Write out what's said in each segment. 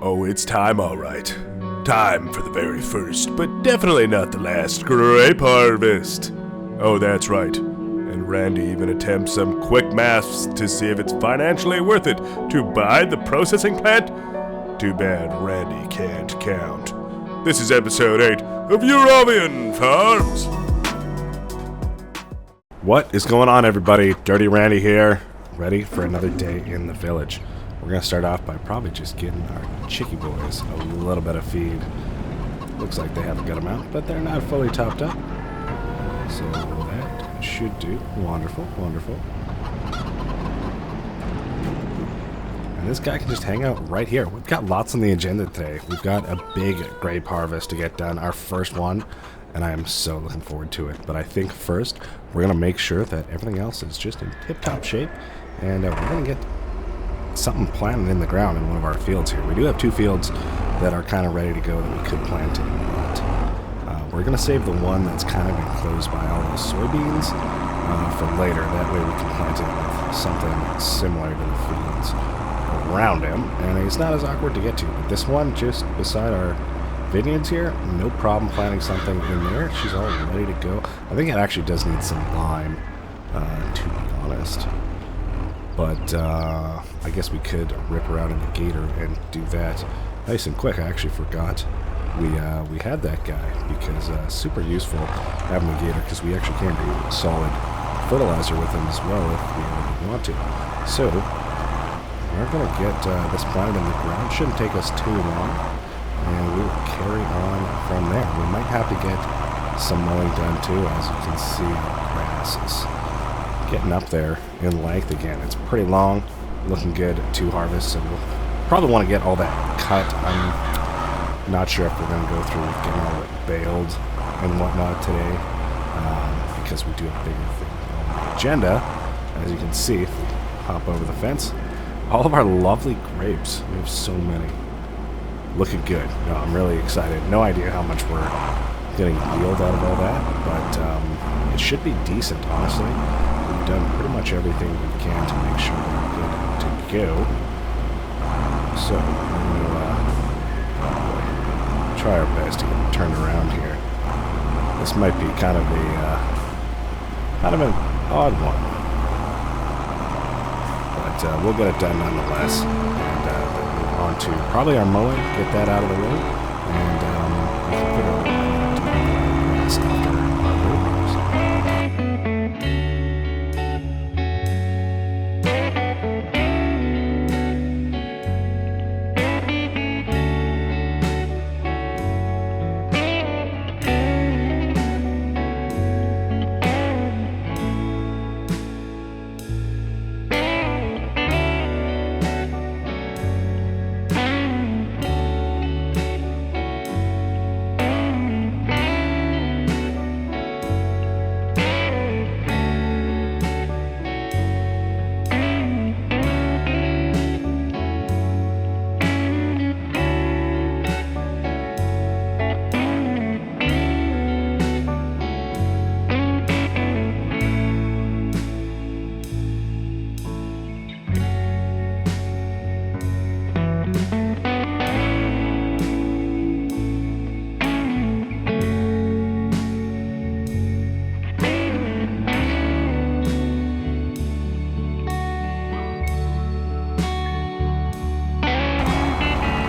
Oh, it's time, all right. Time for the very first, but definitely not the last, grape harvest. Oh, that's right. And Randy even attempts some quick maths to see if it's financially worth it to buy the processing plant. Too bad Randy can't count. This is episode 8 of Eurovian Farms. What is going on, everybody? Dirty Randy here, ready for another day in the village. We're going to start off by probably just getting our chickie boys a little bit of feed. Looks like they have a good amount, but they're not fully topped up. So that should do. Wonderful, wonderful. And this guy can just hang out right here. We've got lots on the agenda today. We've got a big grape harvest to get done, our first one, and I am so looking forward to it. But I think first, we're going to make sure that everything else is just in tip-top shape, and we're going to get something planted in the ground in one of our fields here. We do have two fields that are kind of ready to go that we could plant in, but we're going to save the one that's kind of enclosed by all those soybeans for later. That way we can plant it with something similar to the fields around him, and it's not as awkward to get to. But this one just beside our vineyards here, no problem planting something in there. She's all ready to go. I think it actually does need some lime, to be honest. But I guess we could rip her out in the gator and do that nice and quick. I actually forgot we had that guy, because super useful having the gator, because we actually can do solid fertilizer with him as well if we really want to. So we're going to get this planted in the ground. Shouldn't take us too long, and we will carry on from there. We might have to get some mowing done too. As you can see, grass is getting up there in length again. It's pretty long, looking good to harvest, so we'll probably want to get all that cut. I'm not sure if we're going to go through getting all it baled and whatnot today, because we do have bigger things on the agenda. As you can see, if we hop over the fence, all of our lovely grapes. We have so many. Looking good. No, I'm really excited. No idea how much we're getting yield out of all that, but it should be decent, honestly. We've done pretty much everything we can to make sure we're good to go. So we'll try our best to get it turned around here. This might be kind of an odd one, but we'll get it done nonetheless. And then move on to probably our mowing, get that out of the way, and we can figure out what we're going to do next after our grape harvest.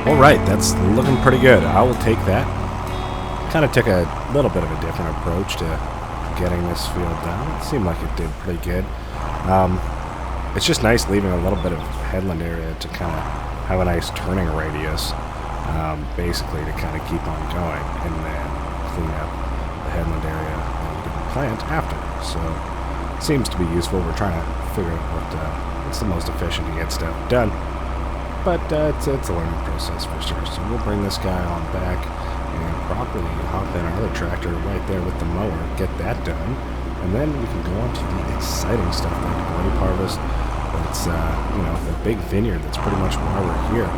Alright, that's looking pretty good. I will take that. Kind of took a little bit of a different approach to getting this field done. It seemed like it did pretty good. It's just nice leaving a little bit of headland area to kind of have a nice turning radius, basically to kind of keep on going, and then clean up the headland area that we didn't plant after. So it seems to be useful. We're trying to figure out what's the most efficient to get stuff done. But it's a learning process for sure. So we'll bring this guy on back and properly hop in our other tractor right there with the mower, get that done, and then we can go on to the exciting stuff like the grape harvest. That's the big vineyard. That's pretty much why we're here.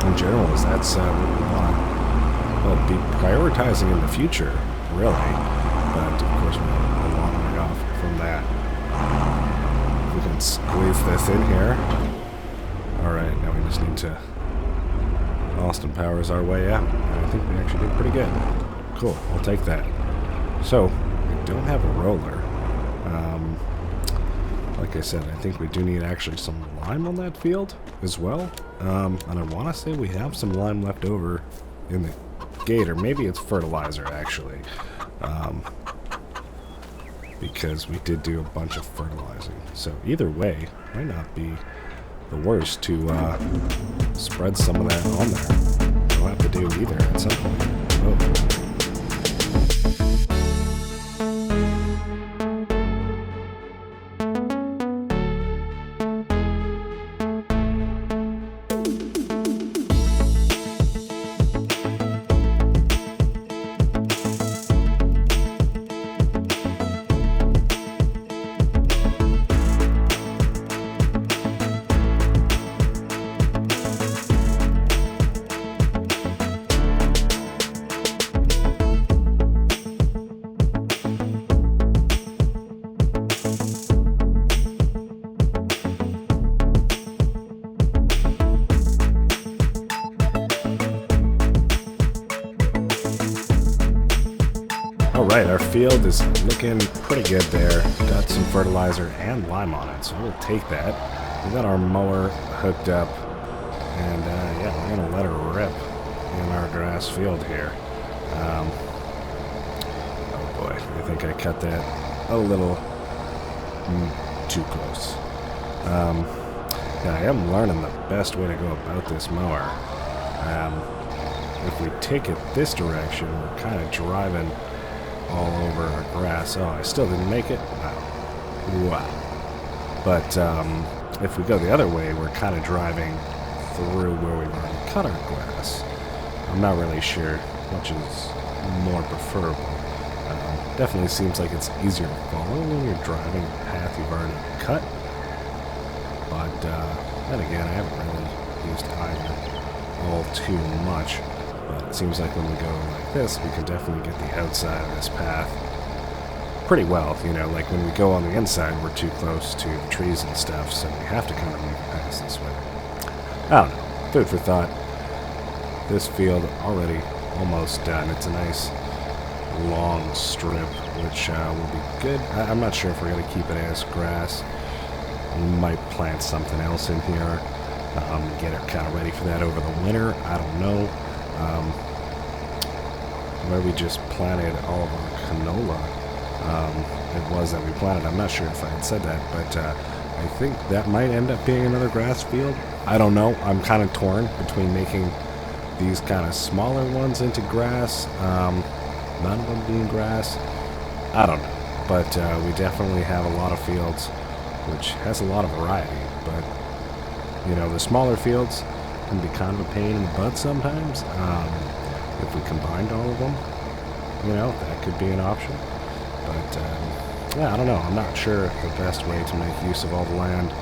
In general, is that's what we want to be prioritizing in the future, really. But of course, we're a long way off from that. We can squeeze this in here. Alright, now we just need to Austin powers our way out. And I think we actually did pretty good. Cool, I'll take that. So, we don't have a roller. Like I said, I think we do need actually some lime on that field as well. And I want to say we have some lime left over in the gate, or maybe it's fertilizer actually. Because we did do a bunch of fertilizing. So either way, might not be the worst to spread some of that on there. We'll have to do either at some point. Oh. Alright, our field is looking pretty good there. Got some fertilizer and lime on it, so we'll take that. We got our mower hooked up, and yeah, we're going to let her rip in our grass field here. Oh boy, I think I cut that a little too close. Yeah, I am learning the best way to go about this mower. If we take it this direction, we're kind of driving all over our grass. Oh, I still didn't make it? Wow. But if we go the other way, we're kind of driving through where we've already cut our grass. I'm not really sure which is more preferable. Definitely seems like it's easier to follow when you're driving a path you've already cut. But then again, I haven't really used either all too much. But it seems like when we go like this, we can definitely get the outside of this path pretty well. You know, like when we go on the inside, we're too close to the trees and stuff, so we have to kind of make it past this way. I don't know. Food for thought. This field already almost done. It's a nice long strip, which will be good. I'm not sure if we're going to keep it as grass. We might plant something else in here, get it kind of ready for that over the winter. I don't know. Where we just planted all of our canola, it was that we planted. I'm not sure if I had said that, but I think that might end up being another grass field. I don't know. I'm kind of torn between making these kind of smaller ones into grass, none of them being grass. I don't know, but we definitely have a lot of fields, which has a lot of variety, but you know, the smaller fields can be kind of a pain in the butt sometimes. If we combined all of them, you know, that could be an option. But yeah, I don't know. I'm not sure the best way to make use of all the land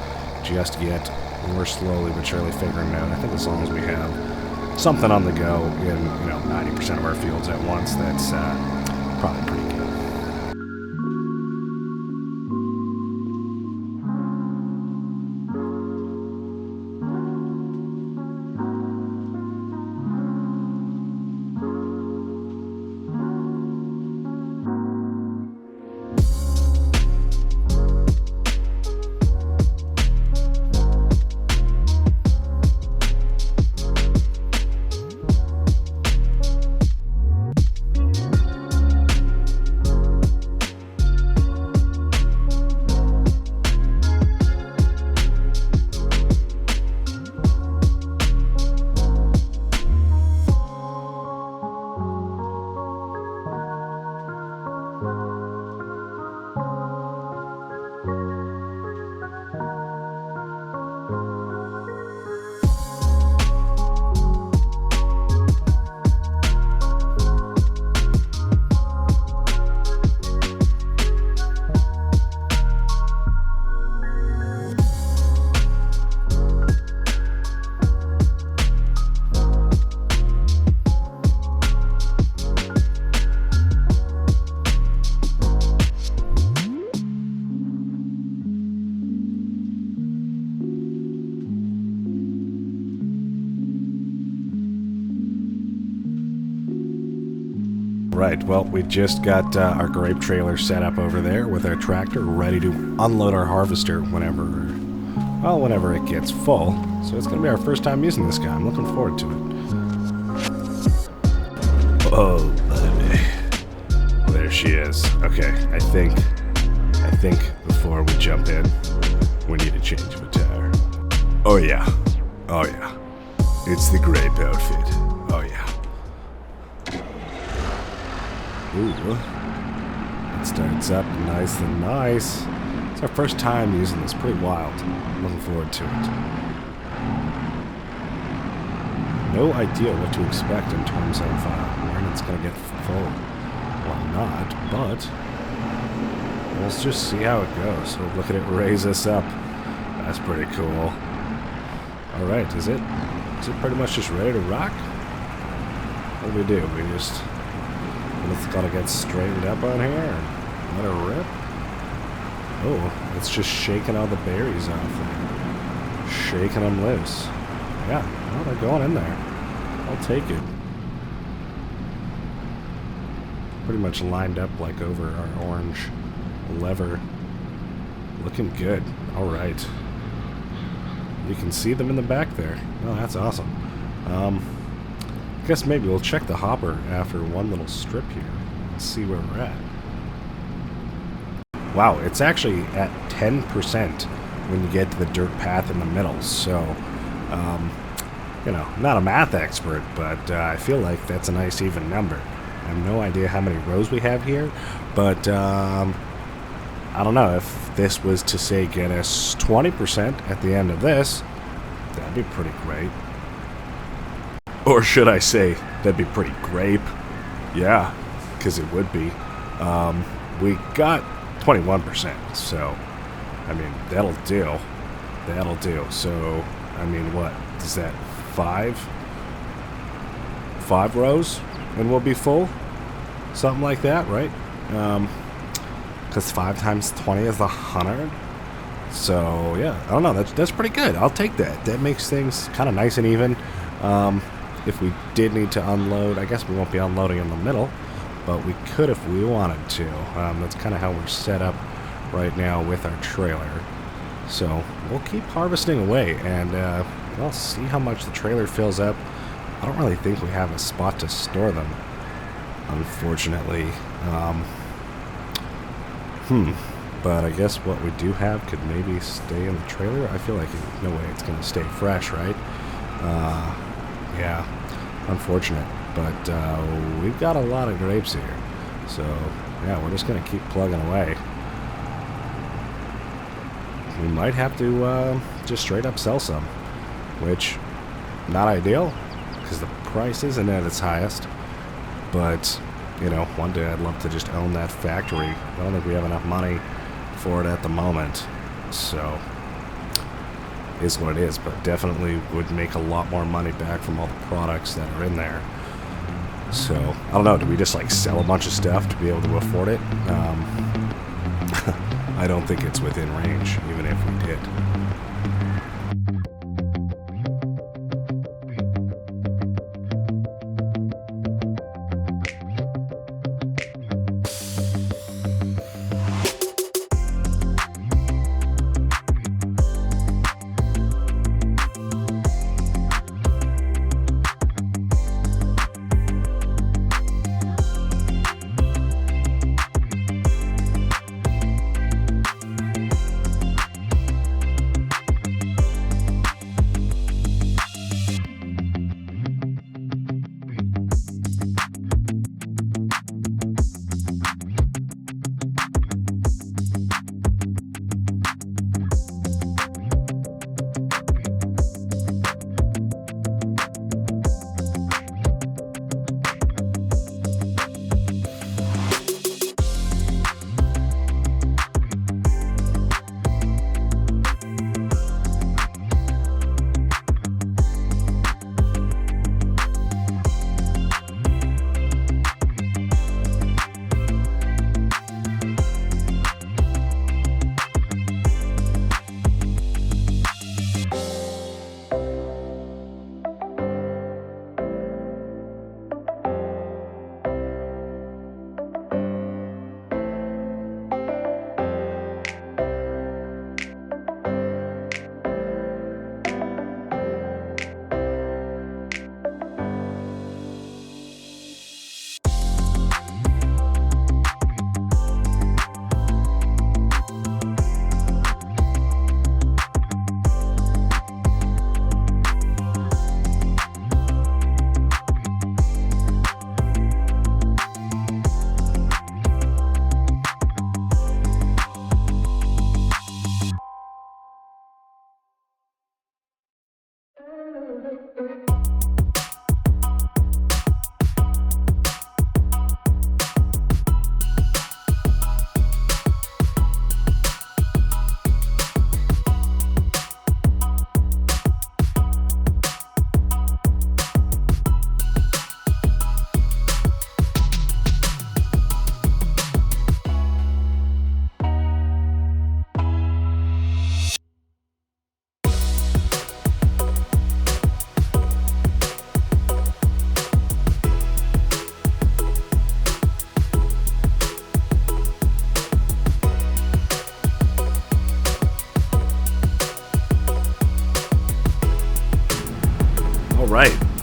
just yet. We're slowly but surely figuring it out. I think as long as we have something on the go in, you know, 90% of our fields at once, that's probably pretty good. Alright, well, we just got our grape trailer set up over there with our tractor, ready to unload our harvester whenever it gets full. So it's going to be our first time using this guy. I'm looking forward to it. Oh, baby. There she is. Okay, I think before we jump in, we need a change of attire. Oh yeah. Oh yeah. It's the Grape outfit. Oh yeah. Ooh. It starts up nice and nice. It's our first time using this. Pretty wild. I'm looking forward to it. No idea what to expect in terms of when it's going to get full or not, but we'll just see how it goes. So look at it raise us up. That's pretty cool. Alright, is it pretty much just ready to rock? What do? We just gotta get straightened up on here and let her rip. Oh, it's just shaking all the berries off there. Shaking them loose. Yeah, well, they're going in there. I'll take it. Pretty much lined up like over our orange lever. Looking good. Alright. You can see them in the back there. Oh, that's awesome. I guess maybe we'll check the hopper after one little strip here and see where we're at. Wow, it's actually at 10% when you get to the dirt path in the middle. So, you know, not a math expert, but I feel like that's a nice even number. I have no idea how many rows we have here, but I don't know, if this was to say get us 20% at the end of this, that'd be pretty great. Or should I say, that'd be pretty grape. Yeah, because it would be. We got 21%, so, I mean, that'll do. That'll do. So, I mean, what? Is that 5 rows? And we'll be full? Something like that, right? Because 5 times 20 is 100. So, yeah, I don't know. That's pretty good. I'll take that. That makes things kind of nice and even. If we did need to unload, I guess we won't be unloading in the middle, but we could if we wanted to. That's kind of how we're set up right now with our trailer. So we'll keep harvesting away, and we'll see how much the trailer fills up. I don't really think we have a spot to store them, unfortunately. But I guess what we do have could maybe stay in the trailer. I feel like no way it's going to stay fresh, right? Yeah, unfortunate. But we've got a lot of grapes here. So, yeah, we're just going to keep plugging away. We might have to just straight up sell some, which, not ideal, because the price isn't at its highest. But, you know, one day I'd love to just own that factory. I don't think we have enough money for it at the moment. So, is what it is, but definitely would make a lot more money back from all the products that are in there. So, I don't know, do we just like sell a bunch of stuff to be able to afford it? I don't think it's within range, even if we did.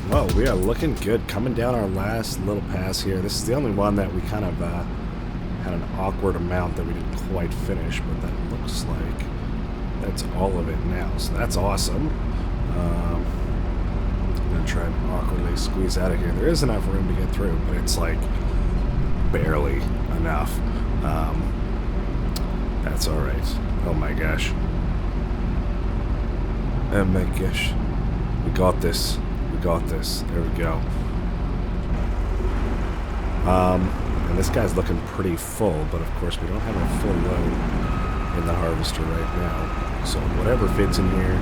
Well, we are looking good. Coming down our last little pass here. This is the only one that we kind of had an awkward amount that we didn't quite finish, but that looks like that's all of it now. So that's awesome. I'm going to try and awkwardly squeeze out of here. There is enough room to get through, but it's like barely enough. That's alright. Oh my gosh. Oh my gosh. We got this. We got this. There we go. And this guy's looking pretty full, but of course we don't have a full load in the harvester right now. So whatever fits in here,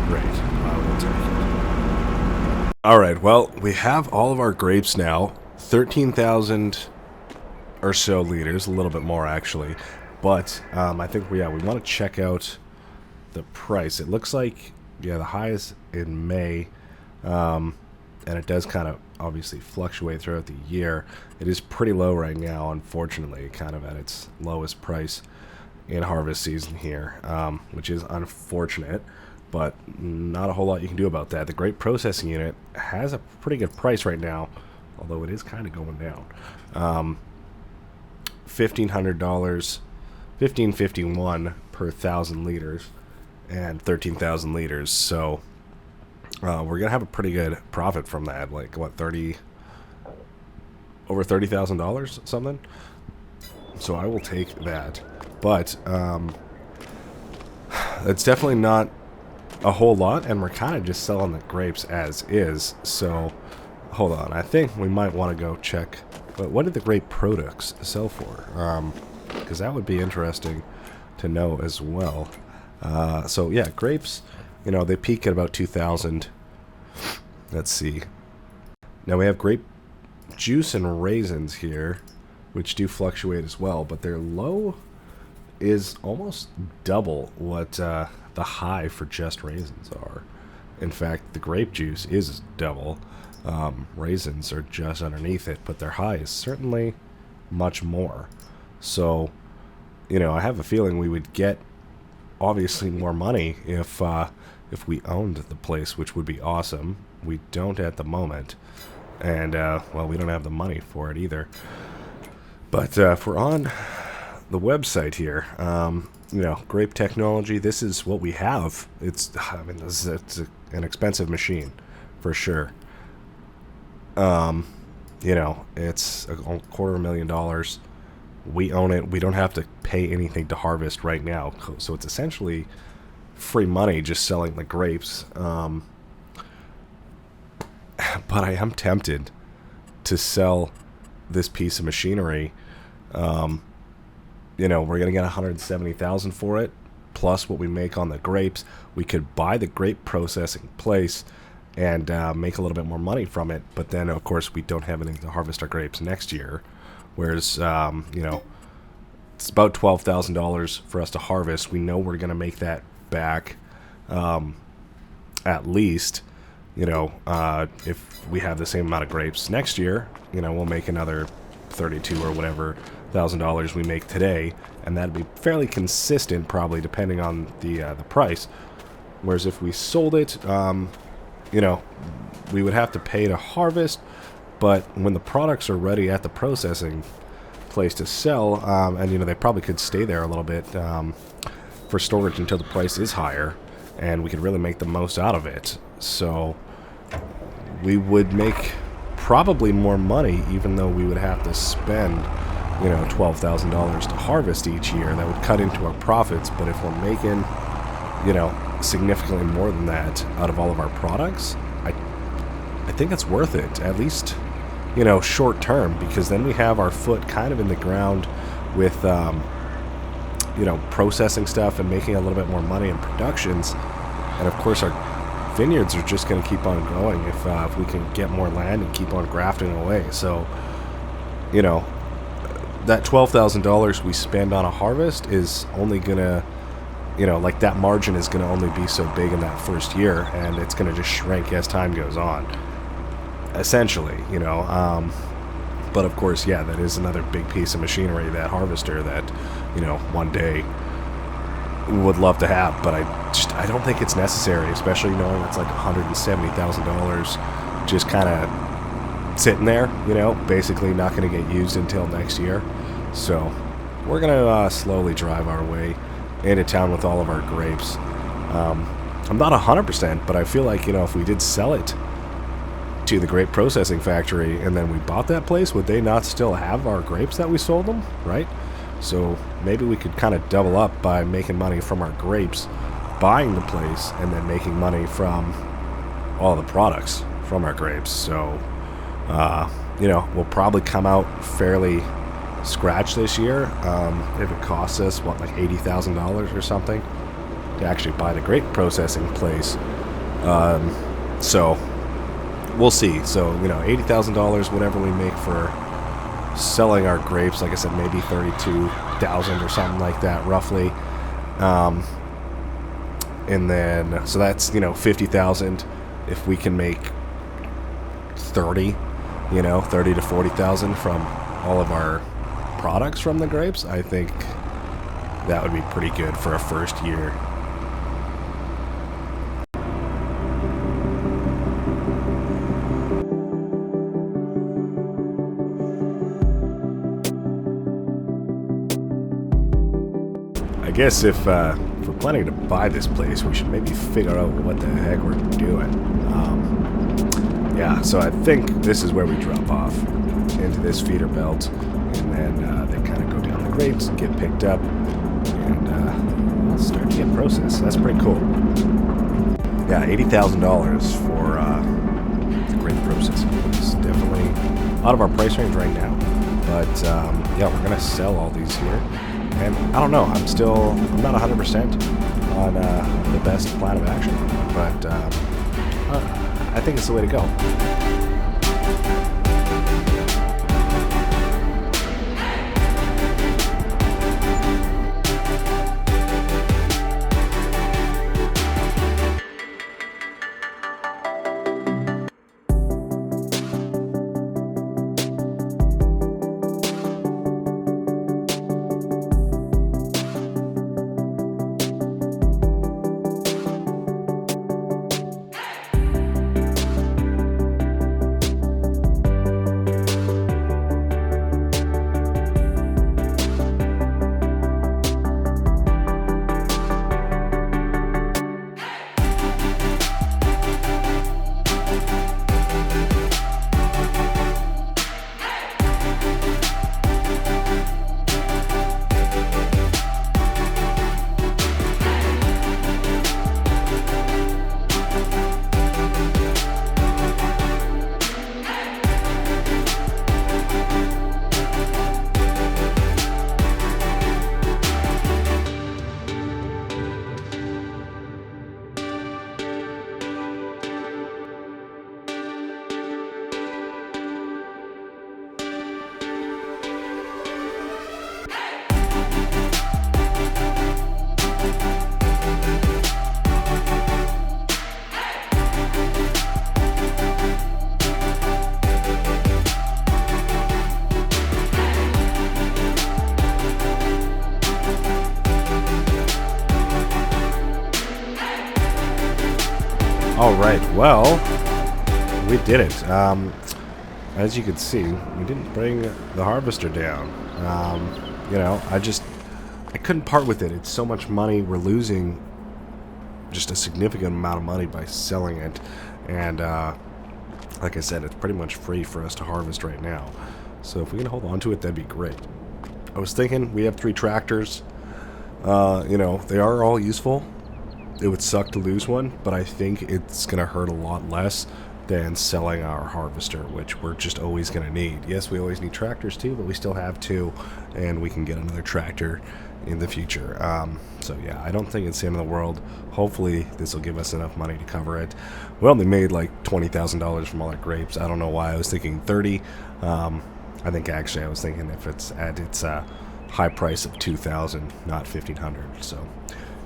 great. We'll take it. Alright, well, we have all of our grapes now. 13,000 or so liters, a little bit more actually. But I think, we want to check out the price. It looks like, the high is in May. And it does kind of obviously fluctuate throughout the year. It is pretty low right now, unfortunately, kind of at its lowest price in harvest season here, which is unfortunate, but not a whole lot you can do about that. The grape processing unit has a pretty good price right now, although it is kind of going down. $1,500, $1,551 per 1,000 liters, and 13,000 liters. So we're gonna have a pretty good profit from that. Like what, over $30,000 something. So I will take that. But it's definitely not a whole lot, and we're kind of just selling the grapes as is. So hold on, I think we might want to go check. But what did the grape products sell for? Because that would be interesting to know as well. So yeah, grapes, they peak at about 2,000. Let's see. Now we have grape juice and raisins here, which do fluctuate as well, but their low is almost double what the high for just raisins are. In fact, the grape juice is double. Raisins are just underneath it, but their high is certainly much more. So, I have a feeling we would get obviously more money if we owned the place, which would be awesome. We don't at the moment, and well, we don't have the money for it either. But if we're on the website here, Grape Technology, this is what we have. It's an expensive machine for sure. It's $250,000. We own it. We don't have to pay anything to harvest right now, so it's essentially free money just selling the grapes. But I am tempted to sell this piece of machinery. We're gonna get $170,000 for it, plus what we make on the grapes. We could buy the grape processing place and make a little bit more money from it. But then, of course, we don't have anything to harvest our grapes next year. Whereas, it's about $12,000 for us to harvest. We know we're gonna make that back, at least. If we have the same amount of grapes next year, we'll make another $32 or whatever $1,000 we make today, and that'd be fairly consistent, probably depending on the price. Whereas if we sold it, we would have to pay to harvest, but when the products are ready at the processing place to sell, and they probably could stay there a little bit for storage until the price is higher, and we could really make the most out of it. So we would make probably more money, even though we would have to spend $12,000 to harvest each year. That would cut into our profits. But if we're making significantly more than that out of all of our products, I think it's worth it, at least short term, because then we have our foot kind of in the ground with processing stuff and making a little bit more money in productions. And of course our vineyards are just going to keep on growing if we can get more land and keep on grafting away. So that $12,000 we spend on a harvest is only gonna that margin is gonna only be so big in that first year, and it's gonna just shrink as time goes on, essentially. But of course, yeah, that is another big piece of machinery, that harvester, that one day would love to have, but I don't think it's necessary, especially knowing it's like $170,000 just kind of sitting there, you know, basically not going to get used until next year. So we're going to slowly drive our way into town with all of our grapes. I'm not 100%, but I feel like, you know, if we did sell it to the grape processing factory and then we bought that place, would they not still have our grapes that we sold them, right? So maybe we could kind of double up by making money from our grapes, buying the place, and then making money from all the products from our grapes. So, you know, we'll probably come out fairly scratch this year. If it costs us, what, like $80,000 or something to actually buy the grape processing place. So we'll see. So, you know, $80,000, whatever we make for selling our grapes, like I said, maybe 32,000 or something like that, roughly. And then, so that's, you know, 50,000. If we can make 30, you know, 30 to 40,000 from all of our products from the grapes, I think that would be pretty good for a first year. I guess if we're planning to buy this place, we should maybe figure out what the heck we're doing. Yeah, so I think this is where we drop off into this feeder belt, and then they kind of go down the grapes, get picked up, and start to get processed. That's pretty cool. Yeah, $80,000 for the grape processing. It's definitely out of our price range right now. But yeah, we're gonna sell all these here. And I don't know, I'm not 100% on the best plan of action, but I think it's the way to go. Alright, well, we did it. As you can see, we didn't bring the harvester down. You know, I couldn't part with it. It's so much money. We're losing just a significant amount of money by selling it. And like I said, it's pretty much free for us to harvest right now. So if we can hold on to it, that'd be great. I was thinking, we have 3 tractors. You know, they are all useful. It would suck to lose one, but I think it's going to hurt a lot less than selling our harvester, which we're just always going to need. Yes, we always need tractors too, but we still have 2, and we can get another tractor in the future. So yeah, I don't think it's the end of the world. Hopefully this will give us enough money to cover it. We only made like $20,000 from all our grapes. I don't know why I was thinking 30. I think actually I was thinking if it's at its high price of $2,000, not $1,500. So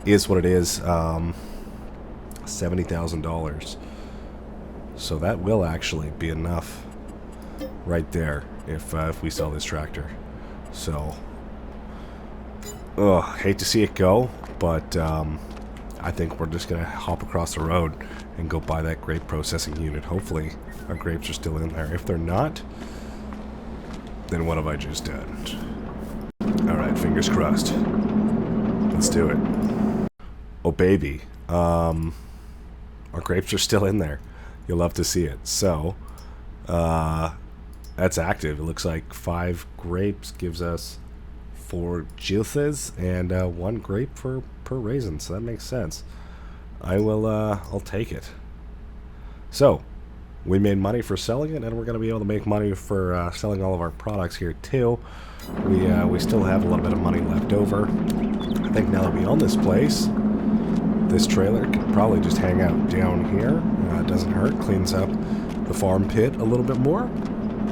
is what it is. $70,000. So that will actually be enough right there if we sell this tractor. So hate to see it go, but I I think we're just going to hop across the road and go buy that grape processing unit. Hopefully our grapes are still in there. If they're not, then what have I just done? Alright, fingers crossed. Let's do it. Oh baby, our grapes are still in there. You'll love to see it. So, that's active. It looks like 5 grapes gives us 4 juices and 1 grape per raisin, so that makes sense. I'll take it. So, we made money for selling it, and we're going to be able to make money for selling all of our products here too. We still have a little bit of money left over. I think now that we own this place, this trailer can probably just hang out down here. It doesn't hurt, cleans up the farm pit a little bit more.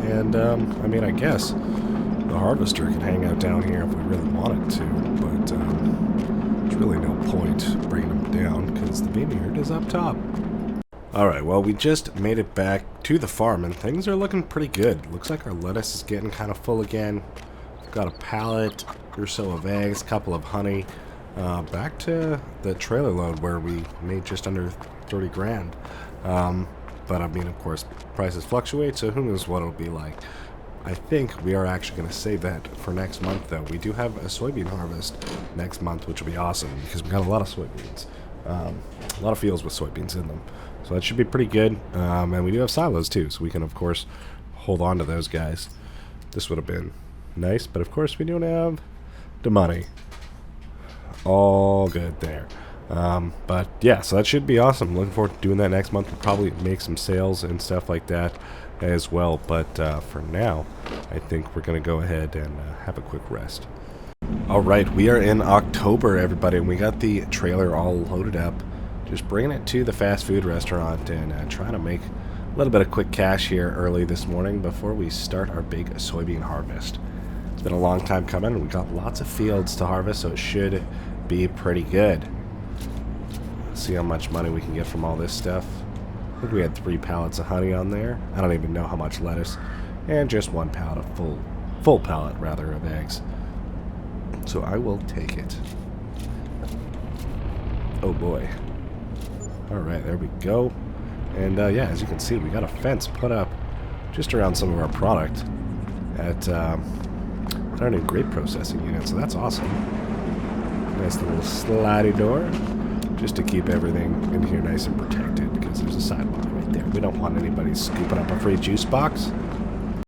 And, I mean, I guess the harvester can hang out down here if we really wanted to, but there's really no point bringing them down because the vineyard is up top. Alright, well, we just made it back to the farm, and things are looking pretty good. Looks like our lettuce is getting kind of full again. We've got a pallet or so of eggs, a couple of honey. Back to the trailer load where we made just under 30 grand. But I mean, of course, prices fluctuate, so who knows what it'll be like. I think we are actually going to save that for next month, though. We do have a soybean harvest next month, which will be awesome because we got a lot of soybeans. A lot of fields with soybeans in them. So that should be pretty good. And we do have silos, too, so we can, of course, hold on to those guys. This would have been nice, but of course we don't have the money. All good there. But yeah, so that should be awesome. Looking forward to doing that next month. We'll probably make some sales and stuff like that as well. But for now, I think we're going to go ahead and have a quick rest. Alright, we are in October, everybody, and we got the trailer all loaded up. Just bringing it to the fast food restaurant and trying to make a little bit of quick cash here early this morning before we start our big soybean harvest. It's been a long time coming, and we got lots of fields to harvest, so it should be pretty good. See how much money we can get from all this stuff. I think we had 3 pallets of honey on there. I don't even know how much lettuce. And just 1 pallet of full pallet, rather, of eggs. So I will take it. Oh boy. Alright, there we go. And yeah, as you can see, we got a fence put up just around some of our product at our new grape processing unit, so that's awesome. Nice little slidey door, just to keep everything in here nice and protected, because there's a sidewalk right there. We don't want anybody scooping up a free juice box.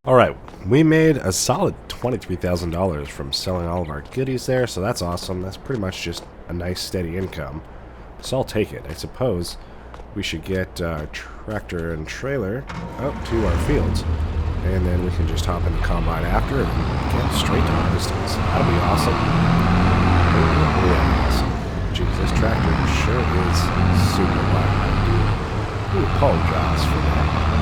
Alright, we made a solid $23,000 from selling all of our goodies there, so that's awesome. That's pretty much just a nice steady income. So I'll take it. I suppose we should get our tractor and trailer out to our fields, and then we can just hop in the combine after and get straight to harvesting. So that'll be awesome. Oh, yeah, awesome. Jeez, this tractor sure is super loud. I do apologize for that.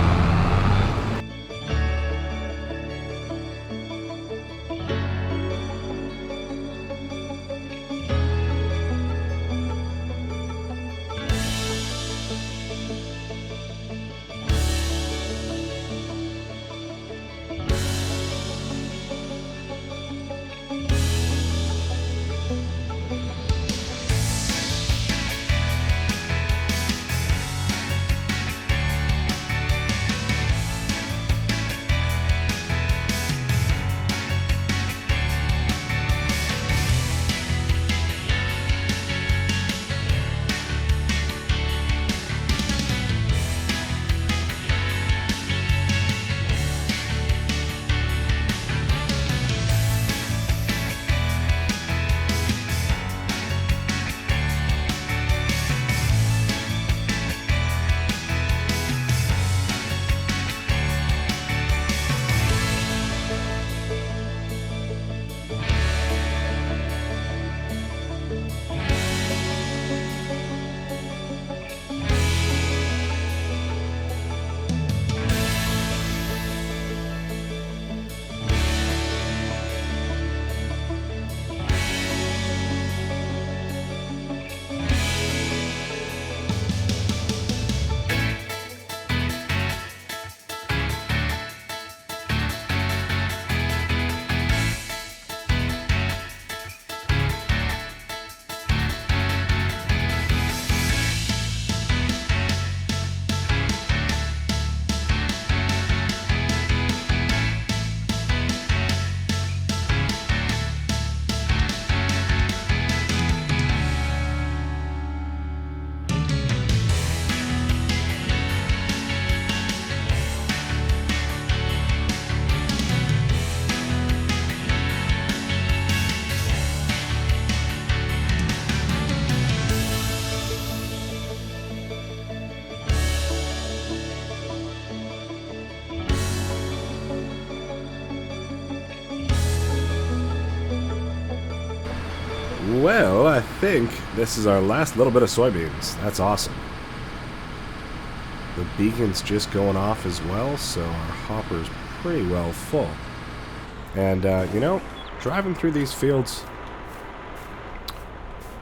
Well, I think this is our last little bit of soybeans. That's awesome. The beacon's just going off as well, so our hopper's pretty well full. And, you know, driving through these fields,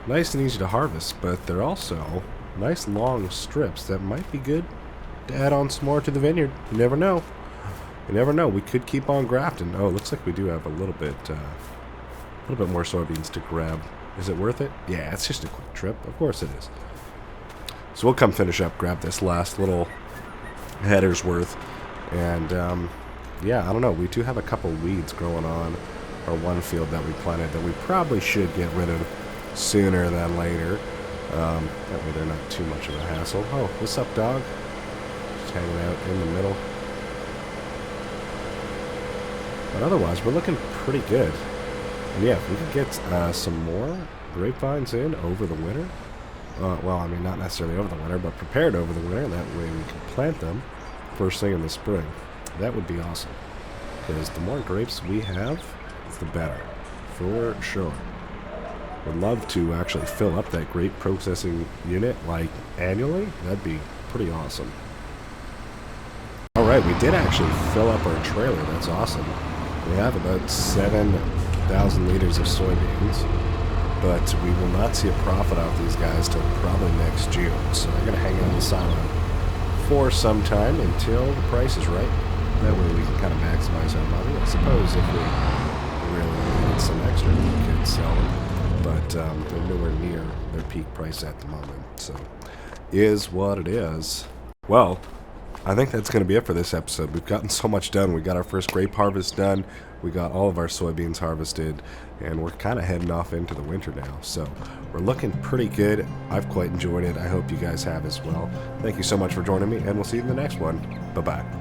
nice and easy to harvest, but they're also nice long strips that might be good to add on some more to the vineyard. You never know. You never know. We could keep on grafting. Oh, it looks like we do have a little bit more soybeans to grab. Is it worth it? Yeah, it's just a quick trip. Of course it is. So we'll come finish up, grab this last little header's worth. And, yeah, I don't know. We do have a couple weeds growing on our one field that we planted that we probably should get rid of sooner than later. That way they're not too much of a hassle. Oh, what's up, dog? Just hanging out in the middle. But otherwise, we're looking pretty good. And yeah, if we could get some more grapevines in over the winter, well, I mean, not necessarily over the winter, but prepared over the winter, that way we can plant them first thing in the spring. That would be awesome. Because the more grapes we have, the better. For sure. Would love to actually fill up that grape processing unit, like, annually. That'd be pretty awesome. Alright, we did actually fill up our trailer. That's awesome. We have about 7,000 liters of soybeans, but we will not see a profit off these guys till probably next June. So they're going to hang on the silo for some time until the price is right. That way we can kind of maximize our money. I suppose if we really needed some extra, we could sell them, but they're nowhere near their peak price at the moment. So, is what it is. Well, I think that's going to be it for this episode. We've gotten so much done. We got our first grape harvest done. We got all of our soybeans harvested. And we're kind of heading off into the winter now. So we're looking pretty good. I've quite enjoyed it. I hope you guys have as well. Thank you so much for joining me. And we'll see you in the next one. Bye-bye.